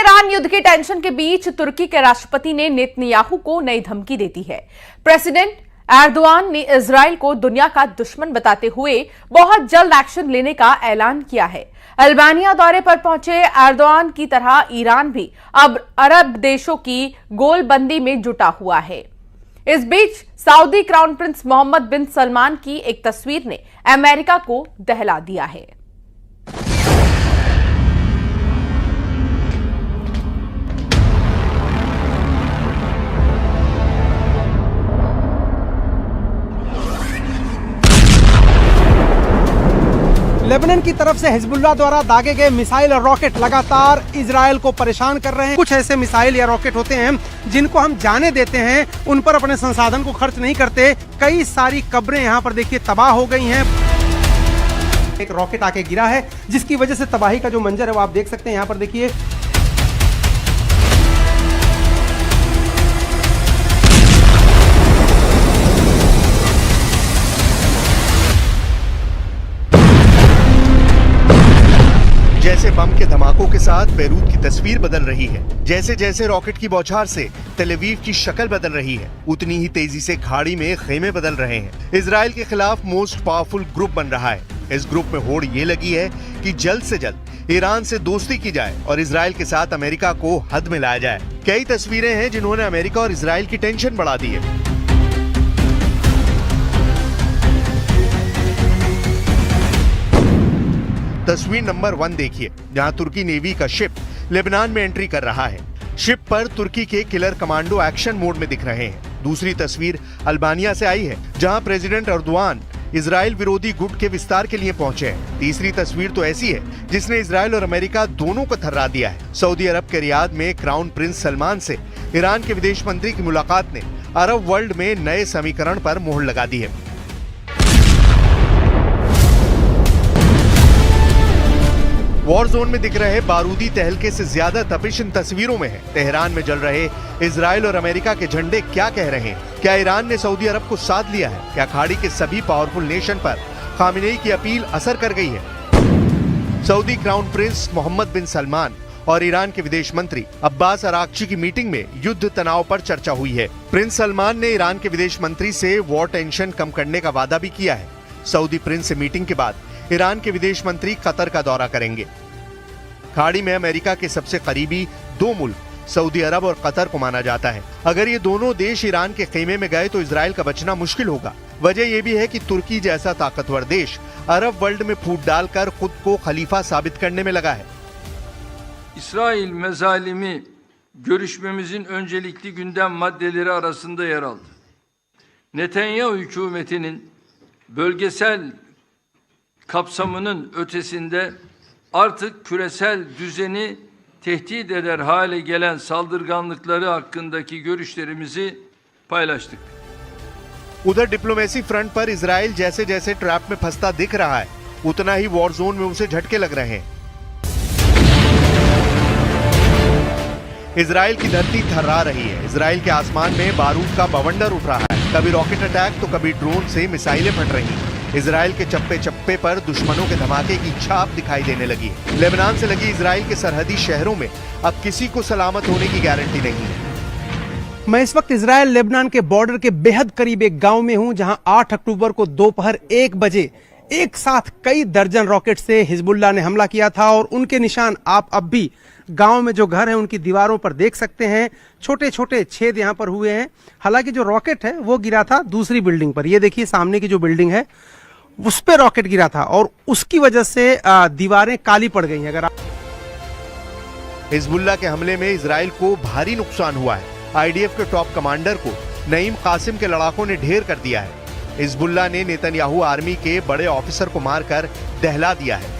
Iran युद्ध की tension के बीच तुर्की के राष्ट्रपति ने नेतन्याहू को नई धमकी दे दी है। प्रेसिडेंट एर्दोआन ने इजराइल को दुनिया का दुश्मन बताते हुए बहुत जल्द एक्शन लेने का ऐलान किया है। अल्बानिया दौरे पर पहुंचे एर्दोआन की तरह ईरान भी अब अरब देशों की गोलबंदी में जुटा हुआ है। इस बीच सऊदी क्राउन प्रिंस मोहम्मद बिन सलमान की एक तस्वीर ने अमेरिका को दहला दिया है। लेबनान की तरफ से हिजबुल्लाह द्वारा दागे गए मिसाइल और रॉकेट लगातार इजराइल को परेशान कर रहे हैं। कुछ ऐसे मिसाइल या रॉकेट होते हैं जिनको हम जाने देते हैं, उन पर अपने संसाधन को खर्च नहीं करते। कई सारी कब्रें यहाँ पर देखिए तबाह हो गई हैं। एक रॉकेट आके गिरा है जिसकी वजह से तबाही का जो मंजर है वो आप देख सकते हैं। यहाँ पर देखिए जैसे बम के धमाकों के साथ बेरूत की तस्वीर बदल रही है, जैसे जैसे रॉकेट की बौछार से तेल अवीव की शक्ल बदल रही है, उतनी ही तेजी से खाड़ी में खेमे बदल रहे हैं। इजराइल के खिलाफ मोस्ट पावरफुल ग्रुप बन रहा है। इस ग्रुप में होड़ ये लगी है कि जल्द से जल्द ईरान से दोस्ती की जाए और इजराइल के साथ अमेरिका को हद में लाया जाए। कई तस्वीरें हैं जिन्होंने अमेरिका और इजराइल की टेंशन बढ़ा दी है। तस्वीर नंबर 1 देखिए, जहां तुर्की नेवी का शिप लेबनान में एंट्री कर रहा है। शिप पर तुर्की के किलर कमांडो एक्शन मोड में दिख रहे हैं। दूसरी तस्वीर अल्बानिया से आई है, जहां प्रेसिडेंट एर्दोआन इजराइल विरोधी गुट के विस्तार के लिए पहुंचे हैं। तीसरी तस्वीर तो ऐसी है जिसने इजराइल और अमेरिका दोनों को थर्रा दिया है। सऊदी अरब के रियाद में क्राउन प्रिंस सलमान से ईरान के विदेश मंत्री की मुलाकात ने अरब वर्ल्ड में नए समीकरण पर मोहर लगा दी है। वॉर जोन में दिख रहे बारूदी तहलके से ज्यादा तपिश इन तस्वीरों में है। तेहरान में जल रहे इजराइल और अमेरिका के झंडे क्या कह रहे हैं? क्या ईरान ने सऊदी अरब को साथ लिया है? क्या खाड़ी के सभी पावरफुल नेशन पर खामेनेई की अपील असर कर गई है? सऊदी क्राउन प्रिंस मोहम्मद बिन सलमान और ईरान के विदेश मंत्री अब्बास अराक्ची की मीटिंग में युद्ध तनाव पर चर्चा हुई है। प्रिंस सलमान ने ईरान के विदेश मंत्री से वॉर टेंशन कम करने का वादा भी किया है। सऊदी प्रिंस से मीटिंग के बाद ईरान के विदेश मंत्री कतर का दौरा करेंगे। खाड़ी में अमेरिका के सबसे करीबी दो मुल्क सऊदी अरब और कतर को माना जाता है। अगर ये दोनों देश ईरान के खेमे में गए तो इजराइल का बचना मुश्किल होगा। वजह यह भी है कि तुर्की जैसा ताकतवर देश अरब वर्ल्ड में फूट डालकर खुद को खलीफा साबित करने में लगा है। İsrail mezalimi görüşmemizin öncelikli gündem maddeleri arasında yer aldı. Netanyahu hükümetinin bölgesel kapsamının ötesinde artık küresel düzeni tehdit eder hale gelen saldırganlıkları hakkındaki görüşlerimizi paylaştık. उधर डिप्लोमेसी फ्रंट पर इजराइल जैसे जैसे ट्रैप में फंसता दिख रहा है, उतना ही वॉर जोन में उसे झटके लग रहे हैं। इजराइल की धरती थर्रा रही है। इजराइल के आसमान में बारूद का बवंडर उठ रहा है। कभी रॉकेट अटैक तो कभी ड्रोन से मिसाइलें फट रही हैं। इजराइल के चप्पे चप्पे पर दुश्मनों के धमाके की छाप दिखाई देने लगी है। लेबनान से लगी इजराइल के सरहदी शहरों में अब किसी को सलामत होने की गारंटी नहीं है। मैं इस वक्त इजराइल लेबनान के बॉर्डर के बेहद करीब एक गांव में हूं, जहां 8 अक्टूबर को दोपहर 1 बजे एक साथ कई दर्जन रॉकेट से हिजबुल्लाह ने हमला किया था और उनके निशान आप अब भी गांव में जो घर है उनकी दीवारों पर देख सकते हैं। छोटे छोटे छेद यहां पर हुए हैं। हालांकि जो रॉकेट है वो गिरा था दूसरी बिल्डिंग पर। ये देखिए सामने की जो बिल्डिंग है उस पर रॉकेट गिरा था और उसकी वजह से दीवारें काली पड़ गई हैं। अगर हिजबुल्लाह के हमले में इजराइल को भारी नुकसान हुआ है। आईडीएफ के टॉप कमांडर को नईम कासिम के लड़ाकों ने ढेर कर दिया है। हिजबुल्लाह ने नेतन्याहू आर्मी के बड़े ऑफिसर को मारकर दहला दिया है।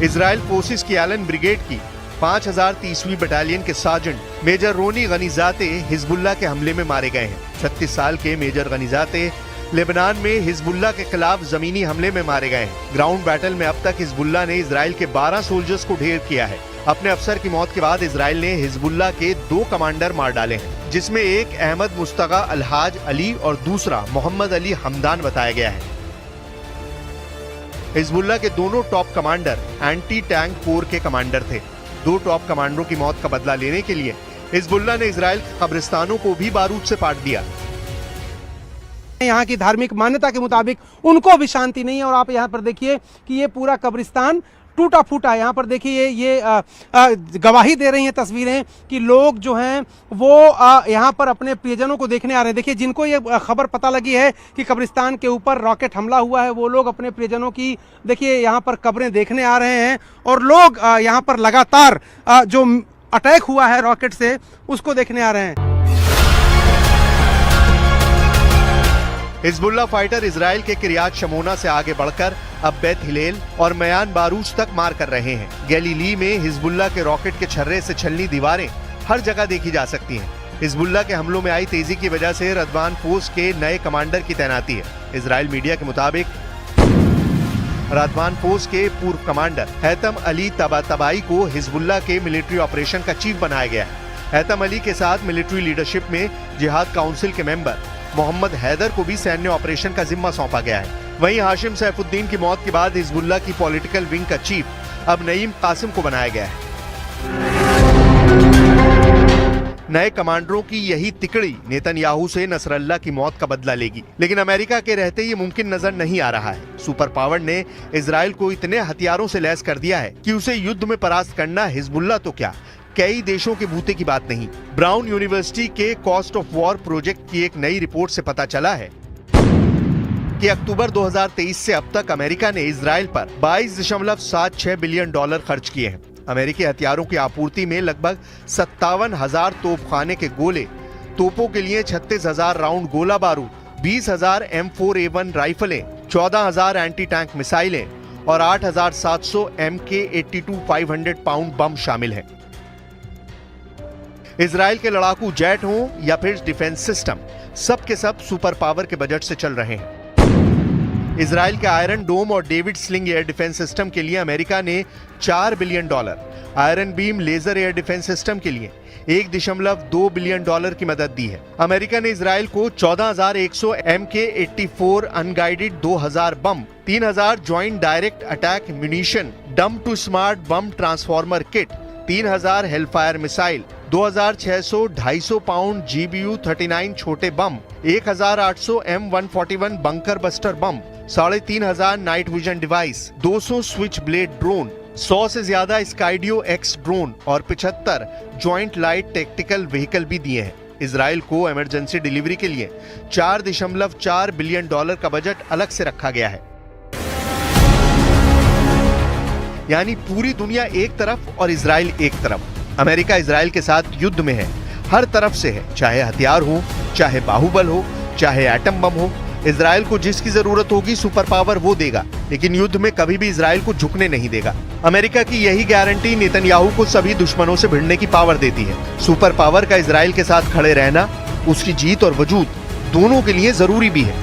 इजराइल फोर्सेस की एलन ब्रिगेड की 5030वीं बटालियन के सार्जेंट मेजर रोनी गनीजाते हिजबुल्लाह के हमले में मारे गए हैं। 36 साल के मेजर गनीजाते लेबनान में हिजबुल्लाह के खिलाफ जमीनी हमले में मारे गए हैं। ग्राउंड बैटल में अब तक हिजबुल्लाह ने इजराइल के 12 सोल्जर्स को ढेर किया है। अपने अफसर की मौत के बाद इजराइल ने हिजबुल्लाह के 2 कमांडर मार डाले हैं, जिसमें एक अहमद मुस्तगा अलहाज अली और दूसरा मोहम्मद अली हमदान बताया गया है। हिजबुल्लाह के दोनों top commander anti tank core के कमांडर थे। 2 टॉप कमांडरों की मौत का बदला लेने के लिए हिजबुल्लाह ने इजराइल के कब्रिस्तानों को भी बारूद से पाट दिया। यहाँ की धार्मिक मान्यता के मुताबिक उनको भी शांति नहीं है और आप यहाँ पर देखिए कि ये पूरा कब्रिस्तान टूटा फूटा है। यहाँ पर देखिए ये गवाही दे रही हैं तस्वीरें कि लोग जो हैं वो यहाँ पर अपने प्रियजनों को देखने आ रहे हैं। देखिए जिनको ये खबर पता लगी है कि कब्रिस्तान के ऊपर रॉकेट हमला हुआ है, वो लोग अपने प्रियजनों की देखिए यहाँ पर कब्रें देखने आ रहे हैं और लोग यहाँ पर लगातार जो अटैक हुआ है रॉकेट से उसको देखने आ रहे हैं। हिजबुल्लाह फाइटर इजराइल के किरियात शमोना से आगे बढ़कर अब बेत हिलेल और मयान बारूज तक मार कर रहे हैं। गैलीली में हिजबुल्लाह के रॉकेट के छर्रे से छलनी दीवारें हर जगह देखी जा सकती हैं। हिजबुल्लाह के हमलों में आई तेजी की वजह से रदवान फोर्स के नए कमांडर की तैनाती है। इजराइल मीडिया के मुताबिक रदवान फोर्स के पूर्व कमांडर हैतम अली तबातबाई को हिजबुल्लाह के मिलिट्री ऑपरेशन का चीफ बनाया गया है। हैतम अली के साथ मिलिट्री लीडरशिप में जिहाद काउंसिल के मेंबर मोहम्मद हैदर को भी सैन्य ऑपरेशन का जिम्मा सौंपा गया है। वहीं हाशिम सैफुद्दीन की मौत के बाद हिजबुल्लाह की पॉलिटिकल विंग का चीफ अब नईम कासिम को बनाया गया है। नए कमांडरों की यही तिकड़ी नेतन्याहू से नसरल्लाह की मौत का बदला लेगी, लेकिन अमेरिका के रहते ये मुमकिन नजर नहीं आ रहा है। सुपर पावर ने इजराइल को इतने हथियारों से लैस कर दिया है कि उसे युद्ध में परास्त करना हिजबुल्लाह तो क्या कई देशों के बूते की बात नहीं। ब्राउन यूनिवर्सिटी के कॉस्ट ऑफ वॉर प्रोजेक्ट की एक नई रिपोर्ट से पता चला है कि अक्टूबर 2023 से अब तक अमेरिका ने इजराइल पर 22.76 बिलियन डॉलर खर्च किए हैं। अमेरिकी हथियारों की आपूर्ति में लगभग 57,000 तोपखाने के गोले, तोपों के लिए 36,000 राउंड गोला बारूद, 20,000 M4A1 राइफलें, 14,000 एंटी टैंक मिसाइलें और 8,700 MK82 500 पाउंड बम शामिल हैं। इजराइल के लड़ाकू जेट हों या फिर डिफेंस सिस्टम, सब के सब सुपर पावर के बजट से चल रहे हैं। इजराइल के आयरन डोम और David Sling air defence system के लिए अमेरिका ने $4 billion, Iron Beam laser air defence system के लिए $1.2 बिलियन की मदद दी है। अमेरिका ने इजराइल को 14,100 MK84 unguided 2,000 bomb, 3,000 joint direct attack munition, dumb to smart bomb transformer kit, 3,000 Hellfire missile, 2,600 250 pound GBU-39 छोटे bomb, 1,800 M141 bunker buster bomb, 3,500 night vision device, 200 Switchblade drone, 100 से ज्यादा स्काइडियो x drone और 75 joint light tactical vehicle भी दिए हैं। Israel को emergency delivery के लिए $4.4 बिलियन का बजट अलग से रखा गया है। यानी पूरी दुनिया एक तरफ और इजराइल एक तरफ। अमेरिका इजराइल के साथ युद्ध में है, हर तरफ से है, चाहे हथियार हो, चाहे बाहुबल हो, चाहे एटम बम हो। इजराइल को जिसकी जरूरत होगी सुपर पावर वो देगा, लेकिन युद्ध में कभी भी इजराइल को झुकने नहीं देगा। अमेरिका की यही गारंटी नेतन्याहू को सभी दुश्मनों से भिड़ने की पावर देती है। सुपर पावर का इजराइल के साथ खड़े रहना उसकी जीत और वजूद दोनों के लिए जरूरी भी है,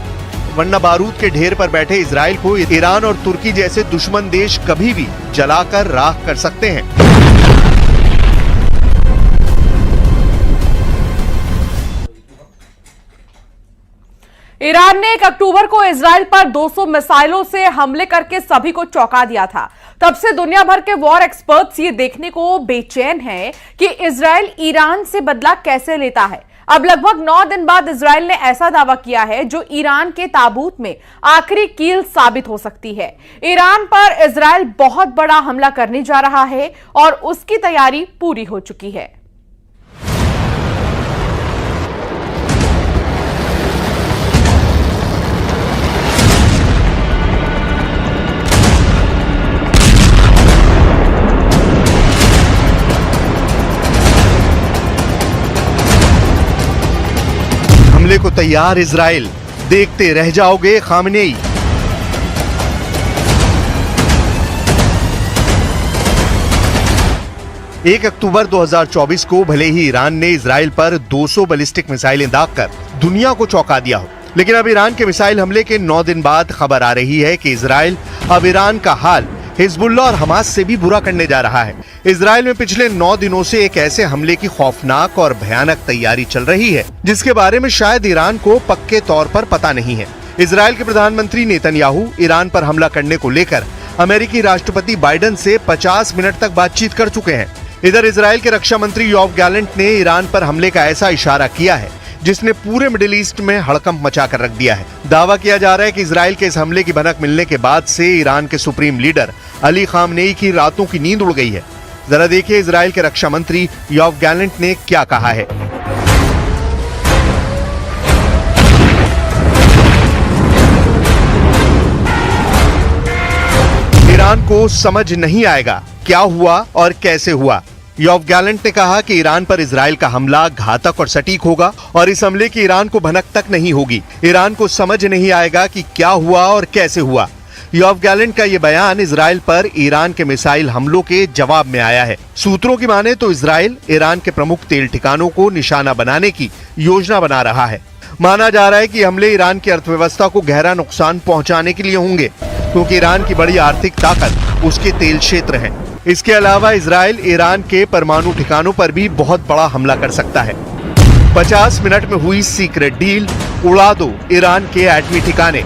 वरना बारूद के ढेर पर बैठे इजराइल को ईरान और तुर्की जैसे दुश्मन देश कभी भी जलाकर राख कर सकते हैं। ईरान ने 1 अक्टूबर को इजराइल पर 200 मिसाइलों से हमले करके सभी को चौंका दिया था। तब से दुनिया भर के वॉर एक्सपर्ट्स ये देखने को बेचैन हैं कि इजराइल ईरान से बदला कैसे लेता है। अब लगभग 9 दिन बाद इजराइल ने ऐसा दावा किया है जो ईरान के ताबूत में आखिरी कील साबित हो सकती है। ईरान पर इजराइल बहुत बड़ा हमला करने जा रहा है और उसकी तैयारी पूरी हो चुकी है। हमले को तैयार इजराइल, देखते रह जाओगे खामनेई। एक अक्टूबर 2024 को भले ही ईरान ने इजराइल पर 200 बैलिस्टिक मिसाइलें दागकर दुनिया को चौंका दिया हो, लेकिन अब ईरान के मिसाइल हमले के 9 दिन बाद खबर आ रही है कि इजराइल अब ईरान का हाल हिजबुल्लाह और हमास से भी बुरा करने जा रहा है। इजराइल में पिछले 9 दिनों से एक ऐसे हमले की खौफनाक और भयानक तैयारी चल रही है जिसके बारे में शायद ईरान को पक्के तौर पर पता नहीं है। इजराइल के प्रधानमंत्री नेतन्याहू ईरान पर हमला करने को लेकर अमेरिकी राष्ट्रपति बाइडेन से 50 मिनट तक बातचीत कर चुके हैं। इधर इजराइल के रक्षा मंत्री योव गैलेंट ने ईरान पर हमले का ऐसा इशारा किया है जिसने पूरे मिडिल ईस्ट में हड़कंप मचा कर रख दिया है। दावा किया जा रहा है कि इजराइल के इस हमले की भनक मिलने के बाद से ईरान के सुप्रीम लीडर अली खामनेई की रातों की नींद उड़ गई है। जरा देखिए इजराइल के रक्षा मंत्री योव गैलेंट ने क्या कहा है। ईरान को समझ नहीं आएगा क्या हुआ और कैसे हुआ। योव गैलेंट ने कहा कि ईरान पर इजराइल का हमला घातक और सटीक होगा और इस हमले की ईरान को भनक तक नहीं होगी। ईरान को समझ नहीं आएगा कि क्या हुआ और कैसे हुआ। योव गैलेंट का यह बयान इजराइल पर ईरान के मिसाइल हमलों के जवाब में आया है। सूत्रों की माने तो इजराइल ईरान के प्रमुख तेल ठिकानों को निशाना बनाने की योजना बना रहा है। माना जा रहा है कि हमले ईरान की अर्थव्यवस्था को गहरा नुकसान पहुंचाने के लिए होंगे, क्योंकि ईरान की बड़ी आर्थिक ताकत उसके तेल क्षेत्र है। इसके अलावा इजराइल ईरान के परमाणु ठिकानों पर भी बहुत बड़ा हमला कर सकता है। 50 मिनट में हुई सीक्रेट डील, उड़ा दो ईरान के एटमी ठिकाने।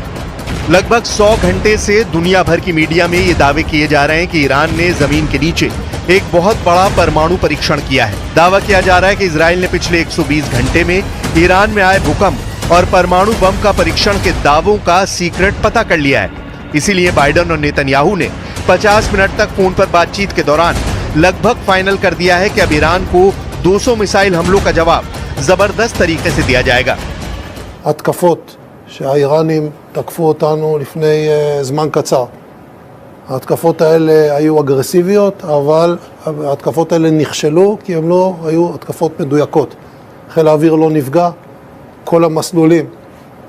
लगभग 100 घंटे से दुनिया भर की मीडिया में ये दावे किए जा रहे हैं कि ईरान ने जमीन के नीचे एक बहुत बड़ा परमाणु परीक्षण किया है। दावा किया जा रहा है कि इजराइल ने पिछले 120 घंटे में ईरान में आए भूकंप और परमाणु बम का परीक्षण के दावों का सीक्रेट पता कर लिया है। इसीलिए बाइडेन और नेतन्याहू ने 50 मिनट तक फोन पर बातचीत के दौरान लगभग फाइनल कर दिया है कि अब ईरान को 200 मिसाइल हमलों का जवाब जबरदस्त तरीके से दिया जाएगा। התקפות שהאיראנים תקפו אותנו לפני זמן קצר. ההתקפות האלה היו אגרסיביות, אבל ההתקפות האלה נכשלו כי הן לא היו התקפות מדויקות. חיל האוויר לא נפגע, כל המסלולים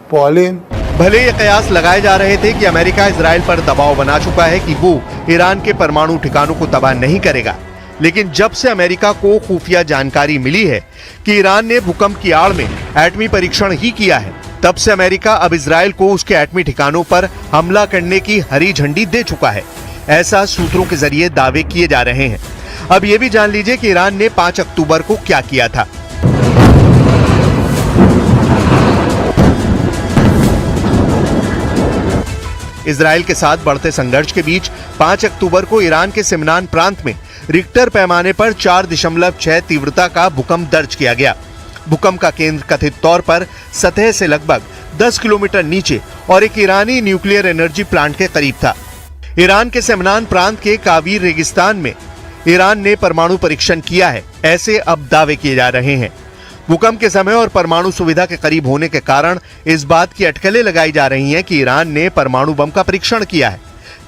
פועלים. भले ये कयास लगाए जा रहे थे कि अमेरिका इजराइल पर दबाव बना चुका है कि वो ईरान के परमाणु ठिकानों को तबाह नहीं करेगा, लेकिन जब से अमेरिका को खुफिया जानकारी मिली है कि ईरान ने भूकंप की आड़ में एटमी परीक्षण ही किया है, तब से अमेरिका अब इजराइल को उसके एटमी ठिकानों पर हमला करने की हरी झंडी दे चुका है। ऐसा सूत्रों के जरिए दावे किए जा रहे हैं। अब ये भी जान लीजिए कि ईरान ने 5 अक्टूबर को क्या किया था। इजराइल के साथ बढ़ते संघर्ष के बीच 5 अक्टूबर को ईरान के सिमनान प्रांत में रिक्टर पैमाने पर 4.6 तीव्रता का भूकंप दर्ज किया गया। भूकंप का केंद्र कथित तौर पर सतह से लगभग 10 किलोमीटर नीचे और एक ईरानी न्यूक्लियर एनर्जी प्लांट के करीब था। ईरान के सिमनान प्रांत के कावीर रेगिस्तान में ईरान ने परमाणु परीक्षण किया है, ऐसे अब दावे किए जा रहे हैं। भूकंप के समय और परमाणु सुविधा के करीब होने के कारण इस बात की अटकलें लगाई जा रही हैं कि ईरान ने परमाणु बम का परीक्षण किया है।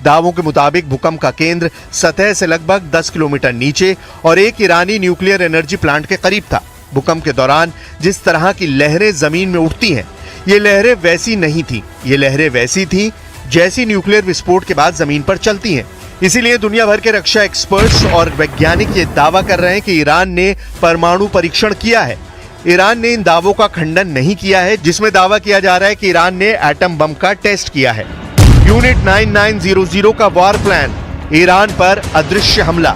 दावों के मुताबिक भूकंप का केंद्र सतह से लगभग 10 किलोमीटर नीचे और एक ईरानी न्यूक्लियर एनर्जी प्लांट के करीब था। भूकंप के दौरान जिस तरह की लहरें जमीन में उठती हैं, ये लहरें वैसी नहीं थी। ये लहरें वैसी थी जैसी न्यूक्लियर विस्फोट के बाद जमीन पर चलती हैं। इसीलिए दुनिया भर के रक्षा एक्सपर्ट्स और वैज्ञानिक ये दावा कर रहे हैं कि ईरान ने परमाणु परीक्षण किया है। ईरान ने इन दावों का खंडन नहीं किया है, जिसमें दावा किया जा रहा है कि ईरान ने एटम बम का टेस्ट किया है। यूनिट 9900 का वॉर प्लान, ईरान पर अदृश्य हमला।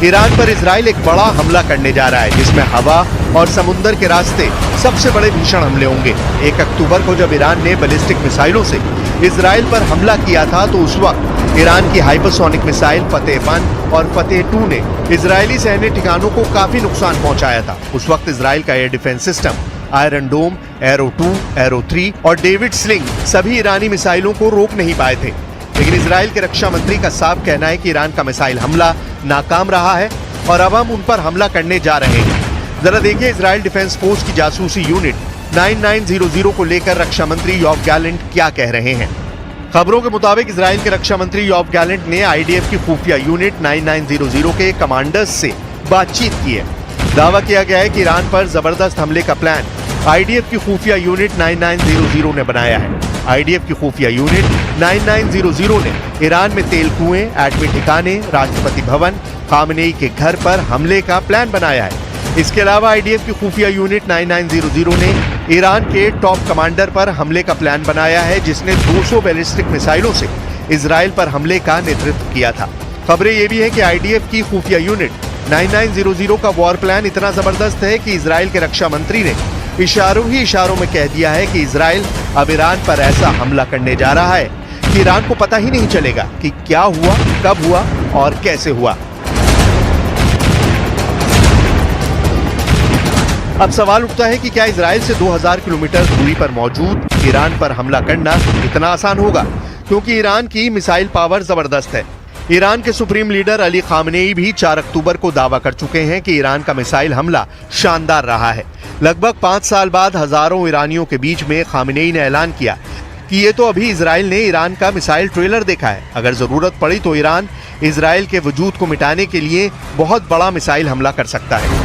ईरान पर इजराइल एक बड़ा हमला करने जा रहा है, जिसमें हवा और समुद्र के रास्ते सबसे बड़े भीषण हमले होंगे। 1 अक्टूबर को जब ईरान ने बैलिस्टिक मिसाइलों से इजराइल पर हमला किया था, तो उस वक्त ईरान की हाइपरसोनिक मिसाइल फतेह 1 और फतेह 2 ने इजरायली सैन्य ठिकानों को काफी नुकसान पहुंचाया था। उस वक्त इजराइल का एयर डिफेंस सिस्टम आयरन डोम, एरो 2, एरो 3 और डेविड स्लिंग सभी ईरानी मिसाइलों को रोक नहीं पाए थे। लेकिन इजराइल के रक्षा मंत्री का साफ कहना है कि ईरान का मिसाइल हमला नाकाम रहा है और अब हम उन पर हमला करने जा रहे हैं। जरा देखिए इजराइल डिफेंस फोर्स की जासूसी यूनिट 9900 को लेकर रक्षा मंत्री योव गैलेंट क्या कह रहे हैं। खबरों के मुताबिक इजराइल के रक्षा मंत्री योव गैलेंट ने आईडीएफ की खुफिया यूनिट 9900 के कमांडर्स से बातचीत की है। दावा किया गया है कि ईरान पर जबरदस्त हमले का प्लान आईडीएफ की खुफिया यूनिट 9900 ने बनाया है। आईडीएफ की खुफिया यूनिट 9900 ने ईरान में तेल कुएं, एटमी ठिकाने, राष्ट्रपति भवन, खामनेई के घर पर हमले का प्लान बनाया है। इसके अलावा आईडीएफ की खुफिया यूनिट 9900 ने ईरान के टॉप कमांडर पर हमले का प्लान बनाया है, जिसने 200 बैलिस्टिक मिसाइलों से इजराइल पर हमले का नेतृत्व किया था। खबरें ये भी है कि आईडीएफ की खुफिया यूनिट 9900 का वॉर प्लान इतना जबरदस्त है कि इजराइल के रक्षा मंत्री ने इशारों ही इशारों में कह दिया है कि इजराइल अब ईरान पर ऐसा हमला करने जा रहा है कि ईरान को पता ही नहीं चलेगा कि क्या हुआ, कब हुआ और कैसे हुआ। अब सवाल उठता है कि क्या इजराइल से 2000 किलोमीटर दूरी पर मौजूद ईरान पर हमला करना इतना आसान होगा, क्योंकि ईरान की मिसाइल पावर जबरदस्त है। ईरान के सुप्रीम लीडर अली खामनेई भी 4 अक्टूबर को दावा कर चुके हैं कि ईरान का मिसाइल हमला शानदार रहा है। लगभग 5 साल बाद हजारों ईरानियों के बीच में खामनेई ने ऐलान किया कि ये तो अभी इजराइल ने ईरान का मिसाइल ट्रेलर देखा है, अगर जरूरत पड़ी तो ईरान इजराइल के वजूद को मिटाने के लिए बहुत बड़ा मिसाइल हमला कर सकता है।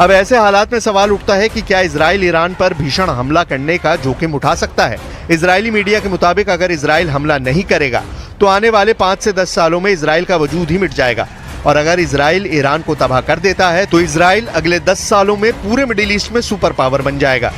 अब ऐसे हालात में सवाल उठता है कि क्या इजराइल ईरान पर भीषण हमला करने का जोखिम उठा सकता है। इजरायली मीडिया के मुताबिक अगर इजराइल हमला नहीं करेगा तो आने वाले 5 से 10 सालों में इजराइल का वजूद ही मिट जाएगा, और अगर इजराइल ईरान को तबाह कर देता है तो इजराइल अगले 10 सालों में पूरे मिडिल ईस्ट में सुपर पावर बन जाएगा।